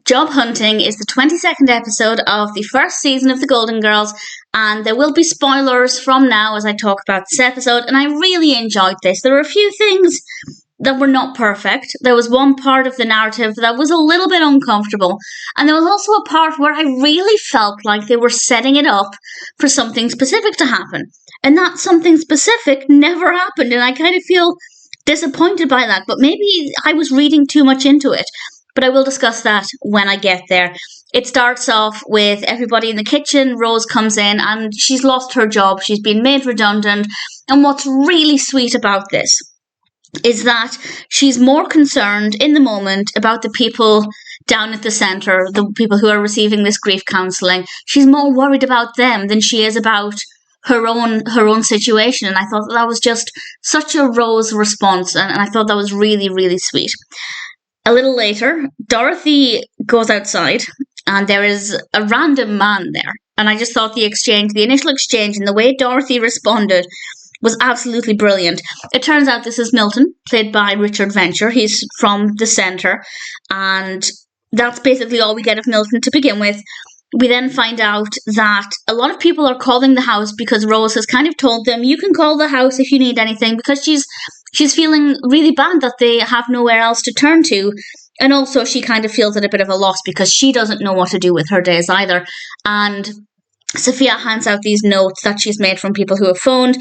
Job Hunting is the 22nd episode of the first season of The Golden Girls, and there will be spoilers from now as I talk about this episode, and I really enjoyed this. There were a few things that were not perfect. There was one part of the narrative that was a little bit uncomfortable, and there was also a part where I really felt like they were setting it up for something specific to happen, and that something specific never happened, and I kind of feel disappointed by that, but maybe I was reading too much into it. But I will discuss that when I get there. It starts off with everybody in the kitchen. Rose comes in and she's lost her job. She's been made redundant. And what's really sweet about this is that she's more concerned in the moment about the people down at the centre, the people who are receiving this grief counselling. She's more worried about them than she is about her own situation. And I thought that was just such a Rose response. And I thought that was really, really sweet. A little later, Dorothy goes outside and there is a random man there. And I just thought the initial exchange and the way Dorothy responded was absolutely brilliant. It turns out this is Milton, played by Richard Venture. He's from the centre. And that's basically all we get of Milton to begin with. We then find out that a lot of people are calling the house because Rose has kind of told them, you can call the house if you need anything, because she's feeling really bad that they have nowhere else to turn to. And also she kind of feels at a bit of a loss because she doesn't know what to do with her days either. And Sophia hands out these notes that she's made from people who have phoned.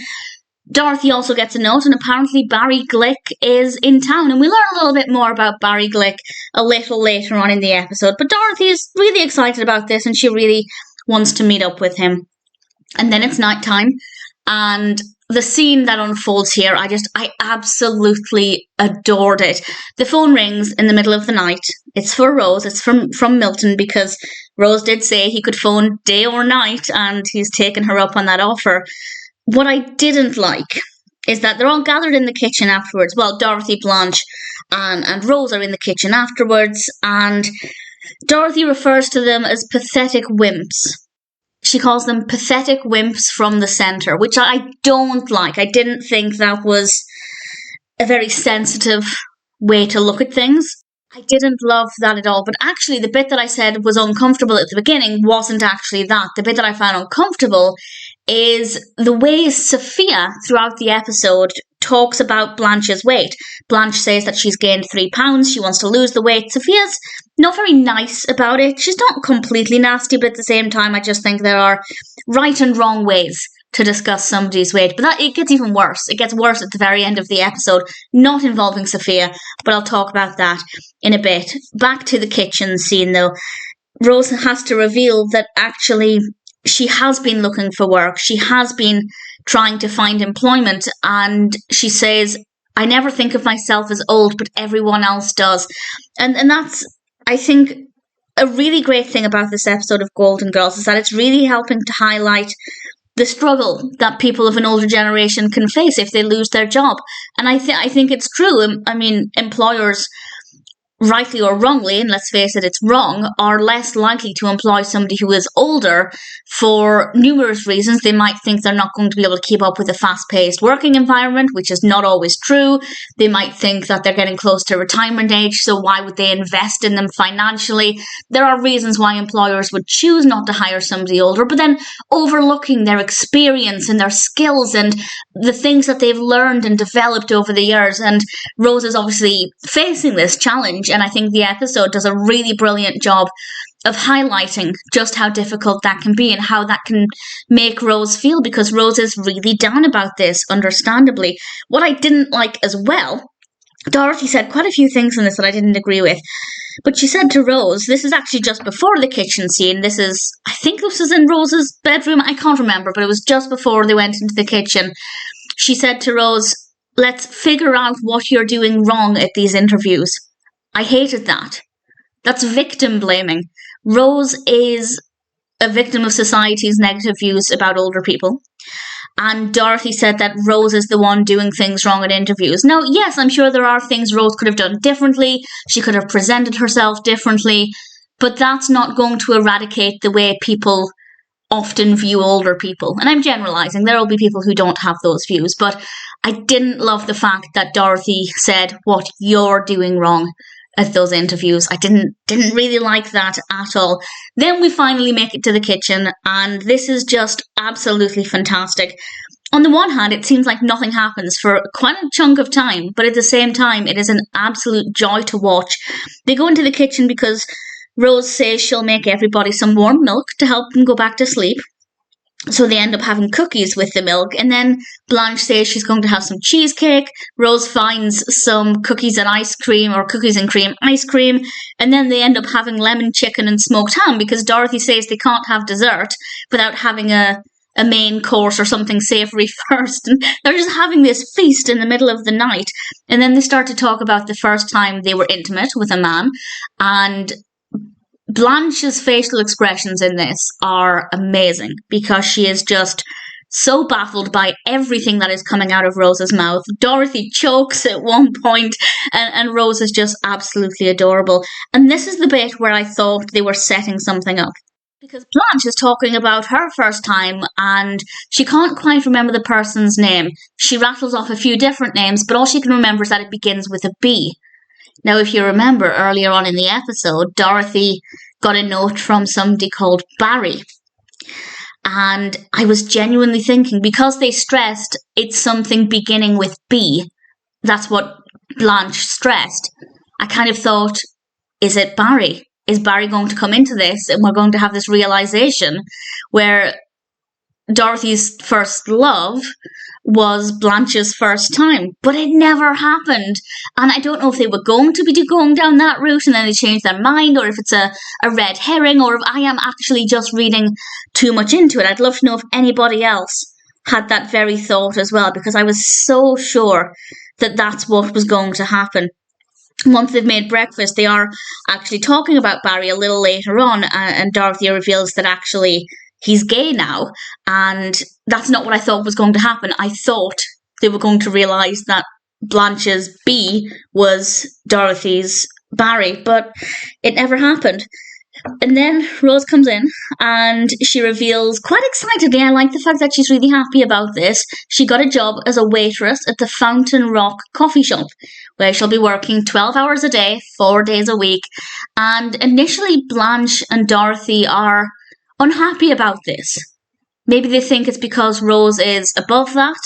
Dorothy also gets a note, and apparently Barry Glick is in town. And we learn a little bit more about Barry Glick a little later on in the episode. But Dorothy is really excited about this, and she really wants to meet up with him. And then it's nighttime, and the scene that unfolds here, I absolutely adored it. The phone rings in the middle of the night. It's for Rose. It's from Milton, because Rose did say he could phone day or night, and he's taken her up on that offer. What I didn't like is that they're all gathered in the kitchen afterwards. Well, Dorothy, Blanche, and Rose are in the kitchen afterwards, and Dorothy refers to them as pathetic wimps. She calls them pathetic wimps from the centre, which I don't like. I didn't think that was a very sensitive way to look at things. I didn't love that at all. But actually, the bit that I said was uncomfortable at the beginning wasn't actually that. The bit that I found uncomfortable is the way Sophia, throughout the episode, talks about Blanche's weight. Blanche says that she's gained 3 pounds, she wants to lose the weight. Sophia's not very nice about it. She's not completely nasty, but at the same time, I just think there are right and wrong ways to discuss somebody's weight. But it gets even worse. It gets worse at the very end of the episode, not involving Sophia, but I'll talk about that in a bit. Back to the kitchen scene, though. Rose has to reveal that actually she has been looking for work. She has been trying to find employment, and she says, I never think of myself as old, but everyone else does. And that's, I think, a really great thing about this episode of Golden Girls, is that it's really helping to highlight the struggle that people of an older generation can face if they lose their job. And I think it's true. I mean, employers, rightly or wrongly, and let's face it, it's wrong, are less likely to employ somebody who is older for numerous reasons. They might think they're not going to be able to keep up with a fast-paced working environment, which is not always true. They might think that they're getting close to retirement age, so why would they invest in them financially? There are reasons why employers would choose not to hire somebody older, but then overlooking their experience and their skills and the things that they've learned and developed over the years. And Rose is obviously facing this challenge, and I think the episode does a really brilliant job of highlighting just how difficult that can be and how that can make Rose feel, because Rose is really down about this, understandably. What I didn't like as well, Dorothy said quite a few things in this that I didn't agree with, but she said to Rose, this is actually just before the kitchen scene, I think this is in Rose's bedroom, I can't remember, but it was just before they went into the kitchen. She said to Rose, let's figure out what you're doing wrong at these interviews. I hated that. That's victim blaming. Rose is a victim of society's negative views about older people. And Dorothy said that Rose is the one doing things wrong at interviews. Now, yes, I'm sure there are things Rose could have done differently. She could have presented herself differently. But that's not going to eradicate the way people often view older people. And I'm generalising. There will be people who don't have those views. But I didn't love the fact that Dorothy said what you're doing wrong at those interviews. I didn't really like that at all. Then we finally make it to the kitchen, and this is just absolutely fantastic. On the one hand, it seems like nothing happens for quite a chunk of time, but at the same time, it is an absolute joy to watch. They go into the kitchen because Rose says she'll make everybody some warm milk to help them go back to sleep. So they end up having cookies with the milk, and then Blanche says she's going to have some cheesecake. Rose finds some cookies and ice cream, or cookies and cream ice cream, and then they end up having lemon chicken and smoked ham because Dorothy says they can't have dessert without having a main course or something savoury first. And they're just having this feast in the middle of the night. And then they start to talk about the first time they were intimate with a man. And Blanche's facial expressions in this are amazing because she is just so baffled by everything that is coming out of Rose's mouth. Dorothy chokes at one point, and Rose is just absolutely adorable. And this is the bit where I thought they were setting something up. Because Blanche is talking about her first time, and she can't quite remember the person's name. She rattles off a few different names, but all she can remember is that it begins with a B. Now, if you remember earlier on in the episode, Dorothy got a note from somebody called Barry. And I was genuinely thinking, because they stressed it's something beginning with B, that's what Blanche stressed, I kind of thought, is it Barry? Is Barry going to come into this and we're going to have this realization where Dorothy's first love was Blanche's first time? But it never happened. And I don't know if they were going to be going down that route and then they changed their mind, or if it's a red herring, or if I am actually just reading too much into it. I'd love to know if anybody else had that very thought as well, because I was so sure that that's what was going to happen. Once they've made breakfast, they are actually talking about Barry a little later on, and Dorothy reveals that actually he's gay now, and that's not what I thought was going to happen. I thought they were going to realise that Blanche's B was Dorothy's Barry, but it never happened. And then Rose comes in and she reveals quite excitedly, I like the fact that she's really happy about this, she got a job as a waitress at the Fountain Rock coffee shop, where she'll be working 12 hours a day, 4 days a week. And initially Blanche and Dorothy are unhappy about this. Maybe they think it's because Rose is above that,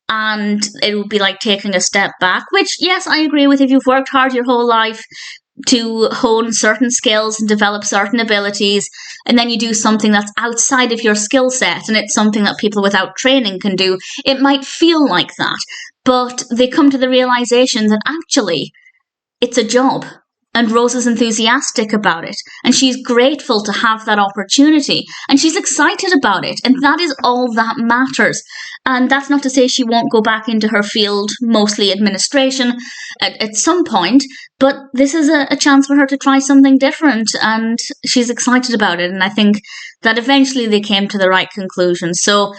and it would be like taking a step back, which, yes, I agree with. If you've worked hard your whole life to hone certain skills and develop certain abilities, and then you do something that's outside of your skill set, and it's something that people without training can do, it might feel like that. But they come to the realization that actually it's a job, and Rose is enthusiastic about it, and she's grateful to have that opportunity, and she's excited about it, and that is all that matters. And that's not to say she won't go back into her field, mostly administration, at some point, but this is a chance for her to try something different, and she's excited about it, and I think that eventually they came to the right conclusion. So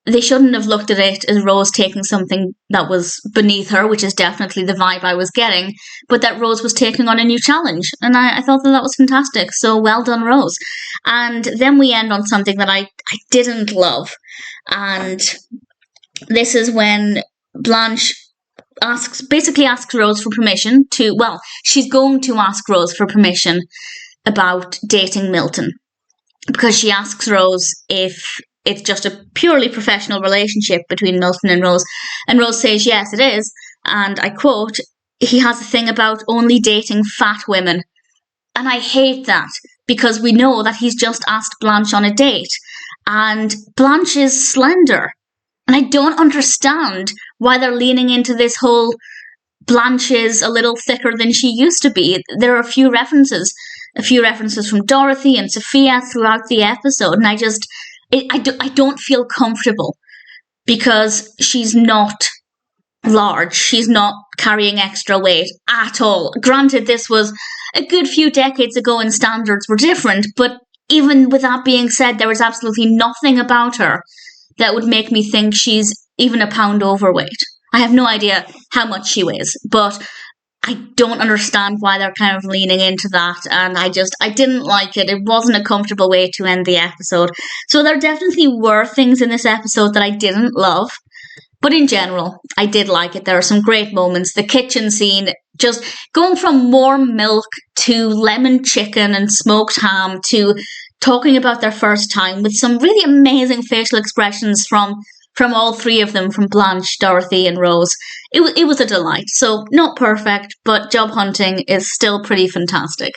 they shouldn't have looked at it as Rose taking something that was beneath her, which is definitely the vibe I was getting, but that Rose was taking on a new challenge. And I thought that was fantastic. So well done, Rose. And then we end on something that I didn't love. And this is when Blanche basically asks Rose for permission to, well, she's going to ask Rose for permission about dating Milton, because she asks Rose if it's just a purely professional relationship between Milton and Rose says yes, it is, and I quote, he has a thing about only dating fat women. And I hate that, because we know that he's just asked Blanche on a date, and Blanche is slender, and I don't understand why they're leaning into this whole Blanche is a little thicker than she used to be. There are a few references from Dorothy and Sophia throughout the episode, and I don't feel comfortable, because she's not large. She's not carrying extra weight at all. Granted, this was a good few decades ago and standards were different, but even with that being said, there was absolutely nothing about her that would make me think she's even a pound overweight. I have no idea how much she weighs, but I don't understand why they're kind of leaning into that, and I didn't like it. It wasn't a comfortable way to end the episode. So there definitely were things in this episode that I didn't love, But in general, I did like it. There are some great moments. The kitchen scene, just going from warm milk to lemon chicken and smoked ham to talking about their first time with some really amazing facial expressions from all three of them, from Blanche, Dorothy, and Rose. It was a delight. So not perfect, but job hunting is still pretty fantastic.